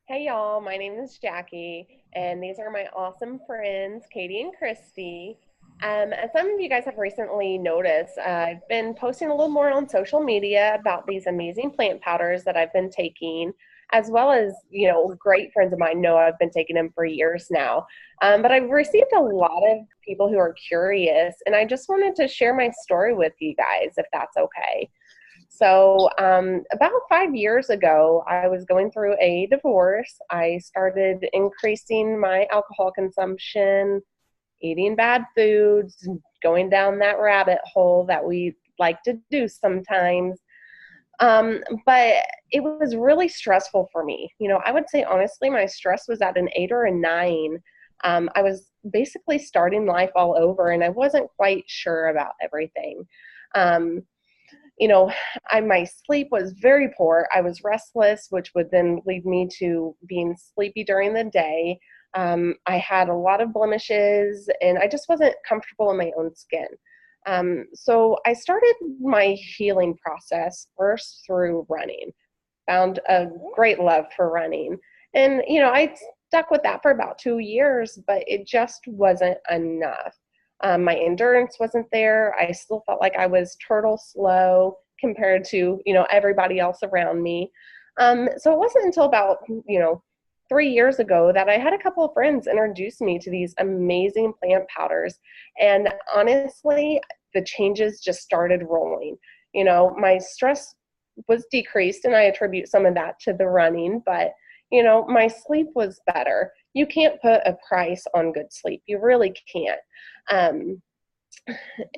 Hey y'all, my name is Jackie, and these are my awesome friends, Katie and Christie. As some of you guys have recently noticed, I've been posting a little more on social media about these amazing plant powders that I've been taking, as well as, great friends of mine know I've been taking them for years now. But I've received a lot of people who are curious, and I just wanted to share my story with you guys, if that's okay. About 5 years ago, I was going through a divorce. I started increasing my alcohol consumption, eating bad foods, going down that rabbit hole that we like to do sometimes. But it was really stressful for me. I would say honestly, my stress was at an 8 or a 9. I was basically starting life all over, and I wasn't quite sure about everything. Um, you know, my sleep was very poor. I was restless, which would then lead me to being sleepy during the day. I had a lot of blemishes, and I just wasn't comfortable in my own skin. So I started my healing process first through running. Found a great love for running, and I stuck with that for about 2 years, but it just wasn't enough. My endurance wasn't there. I still felt like I was turtle slow compared to everybody else around me. So it wasn't until about 3 years ago that I had a couple of friends introduce me to these amazing plant powders, and honestly, the changes just started rolling. My stress was decreased, and I attribute some of that to the running, but my sleep was better. You can't put a price on good sleep. You really can't. Um,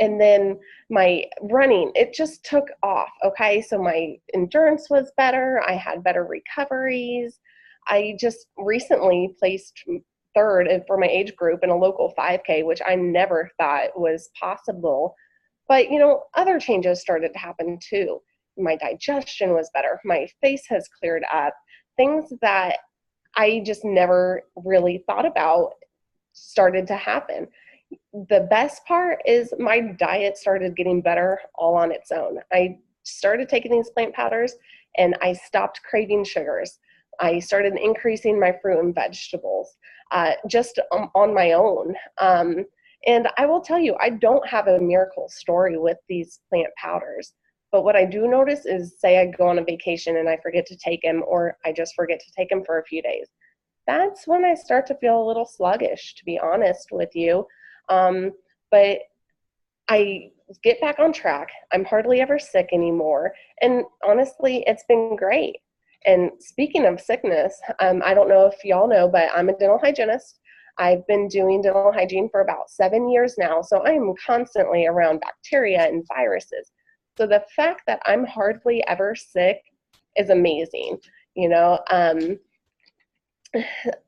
and then my running, it just took off. Okay. So my endurance was better. I had better recoveries. I just recently placed third for my age group in a local 5K, which I never thought was possible. But other changes started to happen too. My digestion was better. My face has cleared up. Things that I just never really thought about started to happen. The best part is my diet started getting better all on its own. I started taking these plant powders, and I stopped craving sugars. I started increasing my fruit and vegetables just on my own. And I will tell you, I don't have a miracle story with these plant powders. But what I do notice is, say I go on a vacation and I forget to take them, or I just forget to take them for a few days. That's when I start to feel a little sluggish, to be honest with you. Um, but I get back on track. I'm hardly ever sick anymore. And honestly, it's been great. And speaking of sickness, I don't know if y'all know, but I'm a dental hygienist. I've been doing dental hygiene for about 7 years now. So I am constantly around bacteria and viruses. So the fact that I'm hardly ever sick is amazing. You know, um,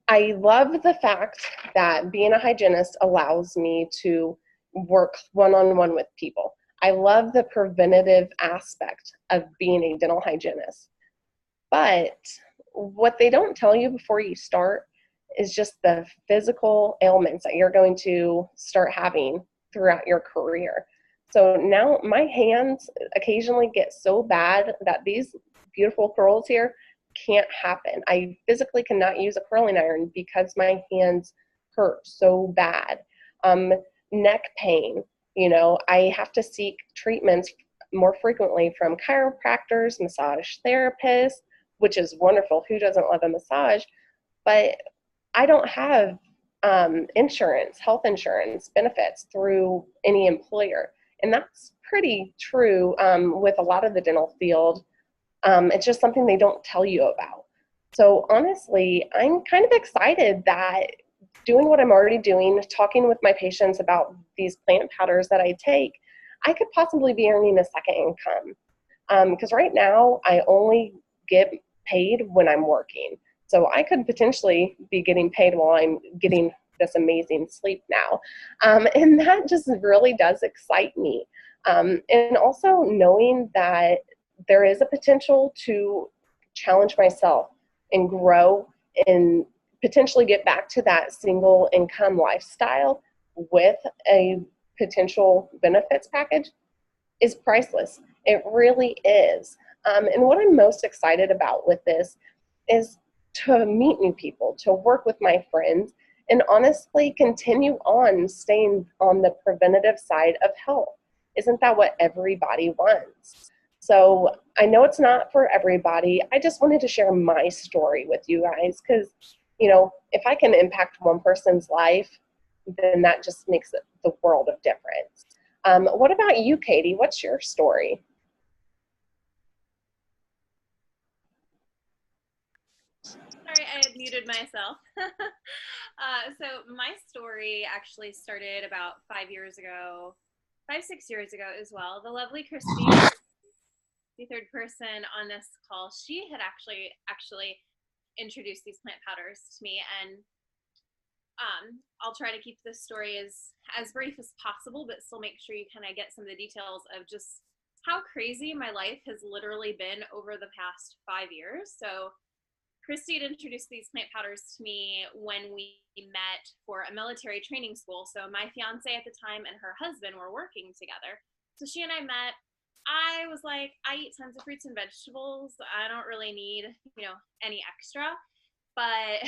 I love the fact that being a hygienist allows me to work one on one with people. I love the preventative aspect of being a dental hygienist. But what they don't tell you before you start is just the physical ailments that you're going to start having throughout your career. So now my hands occasionally get so bad that these beautiful curls here can't happen. I physically cannot use a curling iron because my hands hurt so bad. Um, Neck pain, I have to seek treatments more frequently from chiropractors, massage therapists, which is wonderful. Who doesn't love a massage? But I don't have insurance, health insurance benefits through any employer. And that's pretty true with a lot of the dental field. It's just something they don't tell you about. So honestly, I'm kind of excited that doing what I'm already doing, talking with my patients about these plant powders that I take, I could possibly be earning a second income. Because right now, I only get paid when I'm working. So I could potentially be getting paid while I'm getting this amazing sleep now. And that just really does excite me. And also knowing that there is a potential to challenge myself and grow and potentially get back to that single income lifestyle with a potential benefits package is priceless. It really is. And what I'm most excited about with this is to meet new people, to work with my friends, and honestly continue on staying on the preventative side of health. Isn't that what everybody wants? So I know it's not for everybody. I just wanted to share my story with you guys because, if I can impact one person's life, then that just makes the world of difference. What about you, Katie? What's your story? Sorry, I had muted myself. So my story actually started about 5 years ago, 5, 6 years ago as well. The lovely Christie, the third person on this call, she had actually introduced these plant powders to me, and I'll try to keep this story as brief as possible, but still make sure you kind of get some of the details of just how crazy my life has literally been over the past 5 years. So Christy had introduced these plant powders to me when we met for a military training school. So my fiance at the time and her husband were working together. So she and I met. I was like, I eat tons of fruits and vegetables. I don't really need, any extra. But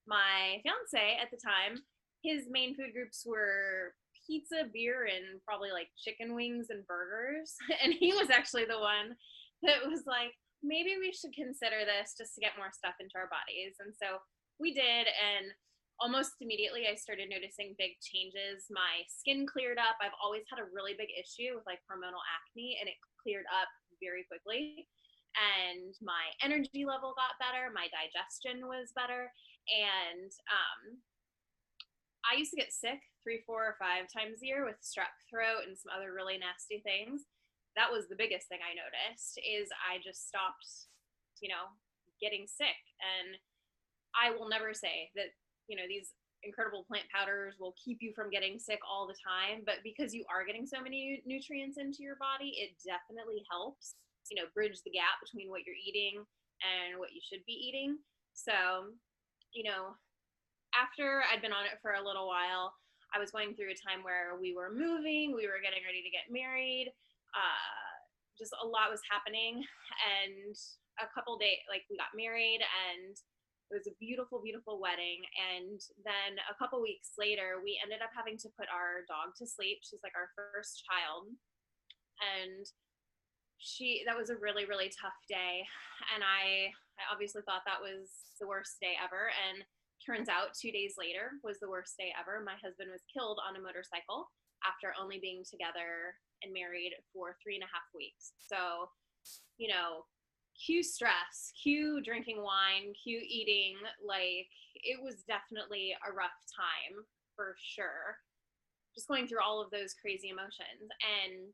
my fiance at the time, his main food groups were pizza, beer, and probably like chicken wings and burgers. And he was actually the one that was like, maybe we should consider this just to get more stuff into our bodies. And so we did. And almost immediately, I started noticing big changes. My skin cleared up. I've always had a really big issue with like hormonal acne, and it cleared up very quickly. And my energy level got better. My digestion was better. And I used to get sick 3, 4, or 5 times a year with strep throat and some other really nasty things. That was the biggest thing I noticed is I just stopped, getting sick. And I will never say that, these incredible plant powders will keep you from getting sick all the time, but because you are getting so many nutrients into your body, it definitely helps, bridge the gap between what you're eating and what you should be eating. So, you know, after I'd been on it for a little while, I was going through a time where we were moving, we were getting ready to get married. Just a lot was happening, and a couple days, like we got married, and it was a beautiful, beautiful wedding. And then a couple weeks later, we ended up having to put our dog to sleep. She's like our first child, and that was a really, really tough day. And I obviously thought that was the worst day ever. And turns out 2 days later was the worst day ever. My husband was killed on a motorcycle after only being together and married for 3.5 weeks. So, cue stress, cue drinking wine, cue eating. Like, it was definitely a rough time for sure. Just going through all of those crazy emotions. And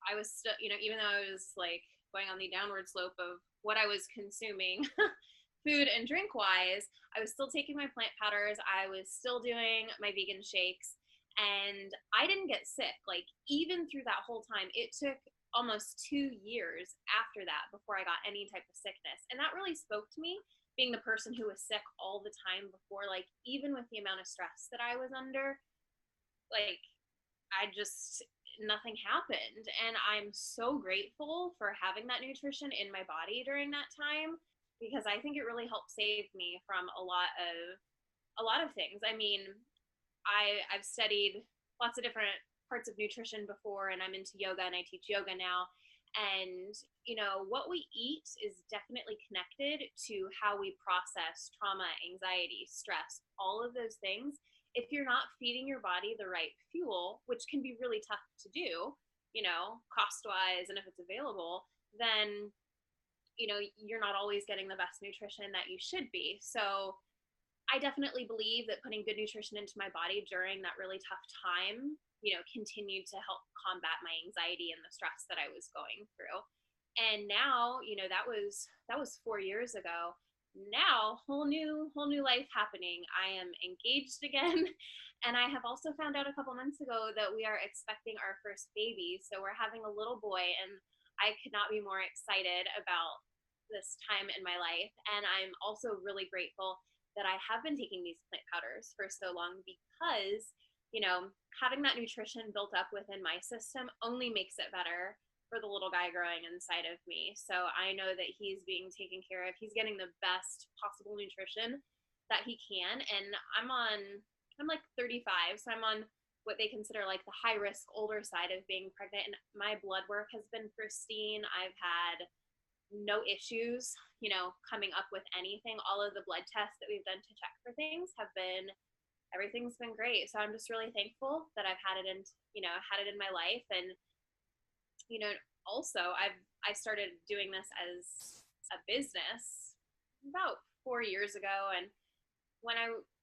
I was still, even though I was like going on the downward slope of what I was consuming, food and drink wise, I was still taking my plant powders. I was still doing my vegan shakes, and I didn't get sick. Like, even through that whole time, it took almost 2 years after that before I got any type of sickness. And that really spoke to me, being the person who was sick all the time before. Like, even with the amount of stress that I was under, like, nothing happened. And I'm so grateful for having that nutrition in my body during that time, because I think it really helped save me from a lot of things. I mean, I've studied lots of different parts of nutrition before, and I'm into yoga and I teach yoga now. And what we eat is definitely connected to how we process trauma, anxiety, stress, all of those things. If you're not feeding your body the right fuel, which can be really tough to do, cost wise, and if it's available, then you're not always getting the best nutrition that you should be. So I definitely believe that putting good nutrition into my body during that really tough time, continued to help combat my anxiety and the stress that I was going through. And now, that was 4 years ago. Now, whole new life happening. I am engaged again, and I have also found out a couple months ago that we are expecting our first baby. So we're having a little boy, and I could not be more excited about this time in my life. And I'm also really grateful that I have been taking these plant powders for so long, because, having that nutrition built up within my system only makes it better. for the little guy growing inside of me. So I know that he's being taken care of. He's getting the best possible nutrition that he can. And I'm like 35, so I'm on what they consider like the high risk older side of being pregnant. And my blood work has been pristine. I've had no issues, coming up with anything. All of the blood tests that we've done to check for things everything's been great. So I'm just really thankful that I've had it in my life. And also I started doing this as a business about 4 years ago. And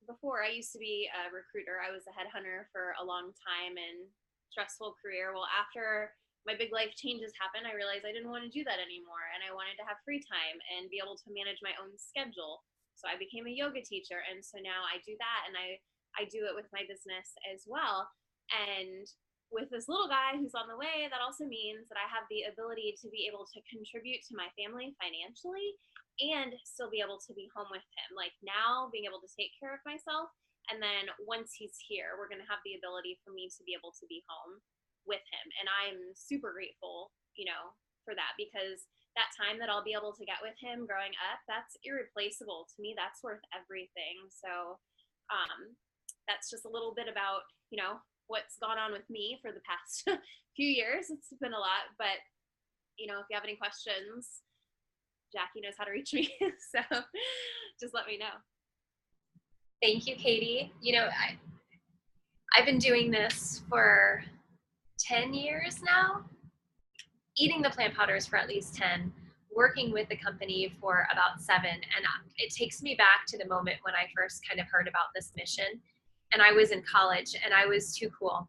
before I used to be a recruiter, I was a headhunter for a long time and stressful career. Well, after my big life changes happened, I realized I didn't want to do that anymore. And I wanted to have free time and be able to manage my own schedule. So I became a yoga teacher. And so now I do that, and I do it with my business as well. And with this little guy who's on the way, that also means that I have the ability to be able to contribute to my family financially and still be able to be home with him. Like now, being able to take care of myself. And then once he's here, we're going to have the ability for me to be able to be home with him. And I'm super grateful, for that, because that time that I'll be able to get with him growing up, that's irreplaceable to me. That's worth everything. So that's just a little bit about, what's gone on with me for the past few years. It's been a lot, but if you have any questions, Jackie knows how to reach me. So just let me know. Thank you, Katie. I've been doing this for 10 years now, eating the plant powders for at least 10, working with the company for about 7. And it takes me back to the moment when I first kind of heard about this mission. And I was in college, and I was too cool.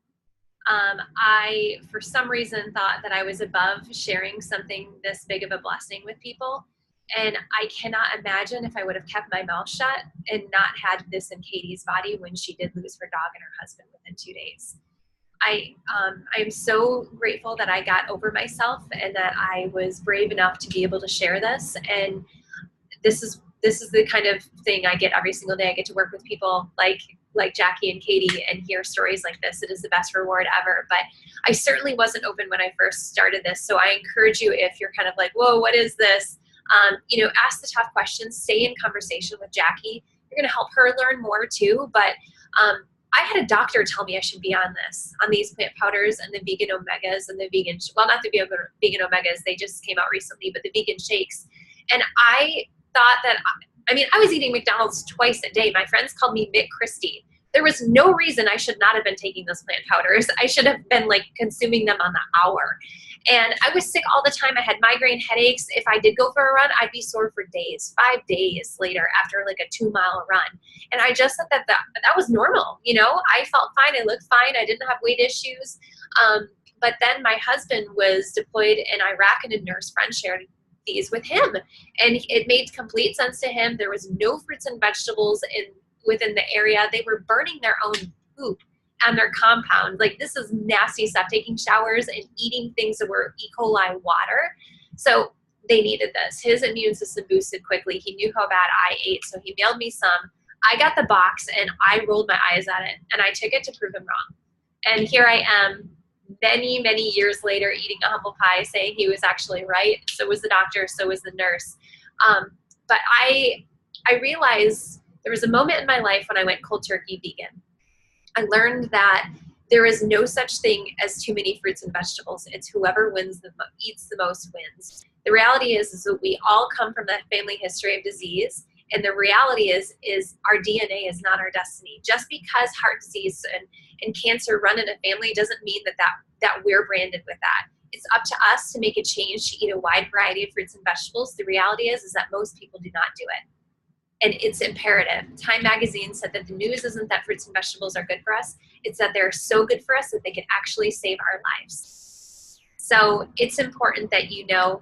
I, for some reason, thought that I was above sharing something this big of a blessing with people. And I cannot imagine if I would have kept my mouth shut and not had this in Katie's body when she did lose her dog and her husband within 2 days. I'm so grateful that I got over myself and that I was brave enough to be able to share this. And this is the kind of thing I get every single day. I get to work with people like Jackie and Katie and hear stories like this. It is the best reward ever. But I certainly wasn't open when I first started this. So I encourage you, if you're kind of like, whoa, what is this? Ask the tough questions, stay in conversation with Jackie. You're going to help her learn more too. But I had a doctor tell me I should be on these plant powders and the vegan omegas and the vegan, well, not the vegan omegas, they just came out recently, but the vegan shakes. And I thought that, I was eating McDonald's twice a day. My friends called me Christie. There was no reason I should not have been taking those plant powders. I should have been consuming them on the hour. And I was sick all the time. I had migraine headaches. If I did go for a run, I'd be sore for days, 5 days later after a 2-mile run. And I just thought that was normal. I felt fine. I looked fine. I didn't have weight issues. But then my husband was deployed in Iraq, and a nurse friend shared these with him. And it made complete sense to him. There was no fruits and vegetables within the area. They were burning their own poop on their compound. This is nasty stuff, taking showers and eating things that were E. coli water. So they needed this. His immune system boosted quickly. He knew how bad I ate, so he mailed me some. I got the box, and I rolled my eyes at it, and I took it to prove him wrong. And here I am, many, many years later, eating a humble pie, saying he was actually right. So was the doctor, so was the nurse. But I realized there was a moment in my life when I went cold turkey vegan. I learned that there is no such thing as too many fruits and vegetables. It's whoever eats the most wins. The reality is that we all come from that family history of disease. And the reality is our DNA is not our destiny. Just because heart disease and cancer run in a family doesn't mean that we're branded with that. It's up to us to make a change to eat a wide variety of fruits and vegetables. The reality is that most people do not do it. And it's imperative. Time magazine said that the news isn't that fruits and vegetables are good for us. It's that they're so good for us that they can actually save our lives. So it's important that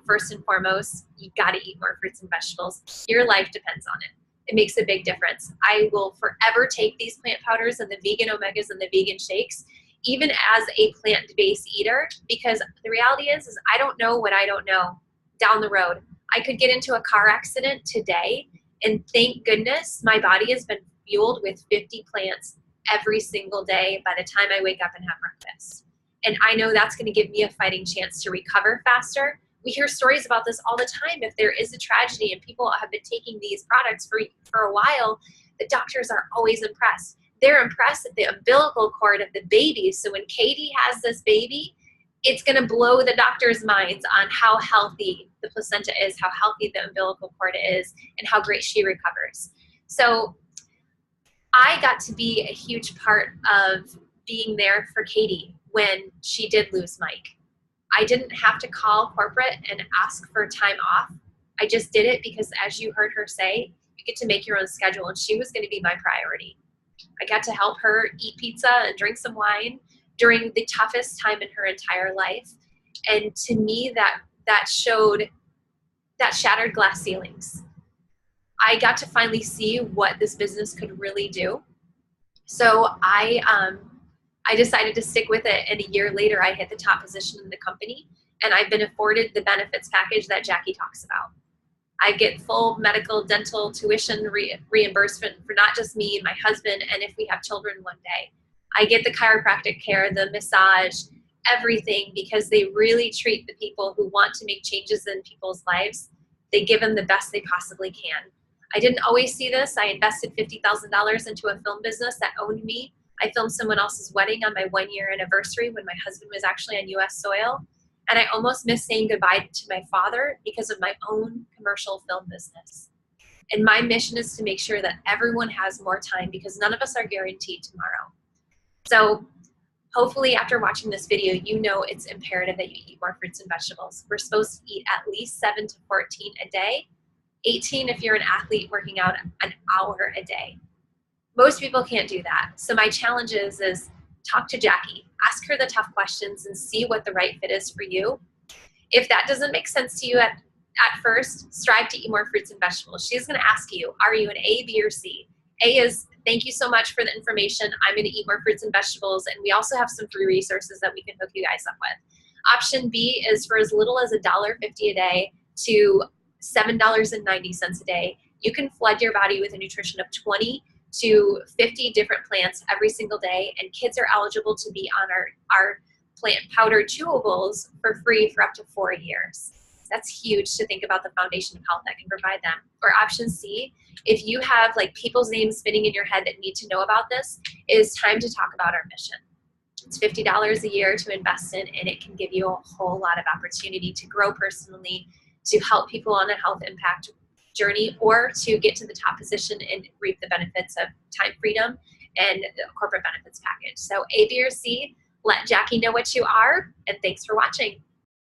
first and foremost, you got to eat more fruits and vegetables. Your life depends on it. It makes a big difference. I will forever take these plant powders and the vegan omegas and the vegan shakes, even as a plant-based eater, because the reality is I don't know what I don't know down the road. I could get into a car accident today, and thank goodness my body has been fueled with 50 plants every single day by the time I wake up and have breakfast. And I know that's going to give me a fighting chance to recover faster. We hear stories about this all the time. If there is a tragedy and people have been taking these products for a while, the doctors are always impressed. They're impressed at the umbilical cord of the baby. So when Katie has this baby, it's going to blow the doctor's minds on how healthy the placenta is, how healthy the umbilical cord is, and how great she recovers. So I got to be a huge part of being there for Katie when she did lose Mike. I didn't have to call corporate and ask for time off. I just did it because, as you heard her say, you get to make your own schedule, and she was going to be my priority. I got to help her eat pizza and drink some wine during the toughest time in her entire life. And to me, that shattered glass ceilings. I got to finally see what this business could really do. So I decided to stick with it, and a year later I hit the top position in the company, and I've been afforded the benefits package that Jackie talks about. I get full medical, dental, tuition reimbursement for not just me and my husband, and if we have children one day. I get the chiropractic care, the massage, everything, because they really treat the people who want to make changes in people's lives. They give them the best they possibly can. I didn't always see this. I invested $50,000 into a film business that owned me. I filmed someone else's wedding on my 1-year anniversary when my husband was actually on US soil. And I almost missed saying goodbye to my father because of my own commercial film business. And my mission is to make sure that everyone has more time, because none of us are guaranteed tomorrow. So hopefully after watching this video, you know it's imperative that you eat more fruits and vegetables. We're supposed to eat at least 7 to 14 a day, 18 if you're an athlete working out an hour a day. Most people can't do that. So my challenge is talk to Jackie, ask her the tough questions and see what the right fit is for you. If that doesn't make sense to you at first, strive to eat more fruits and vegetables. She's going to ask you, are you an A, B, or C? A is, thank you so much for the information. I'm going to eat more fruits and vegetables. And we also have some free resources that we can hook you guys up with. Option B is for as little as $1.50 a day to $7.90 a day. You can flood your body with a nutrition of 20 to 50 different plants every single day, and kids are eligible to be on our plant powder chewables for free for up to 4 years. That's huge to think about the foundation of health that can provide them. Or option C, if you have like people's names spinning in your head that need to know about this, it is time to talk about our mission. It's $50 a year to invest in, and it can give you a whole lot of opportunity to grow personally, to help people on a health impact journey, or to get to the top position and reap the benefits of time freedom and the corporate benefits package. So A, B, or C, let Jackie know what you are, and thanks for watching.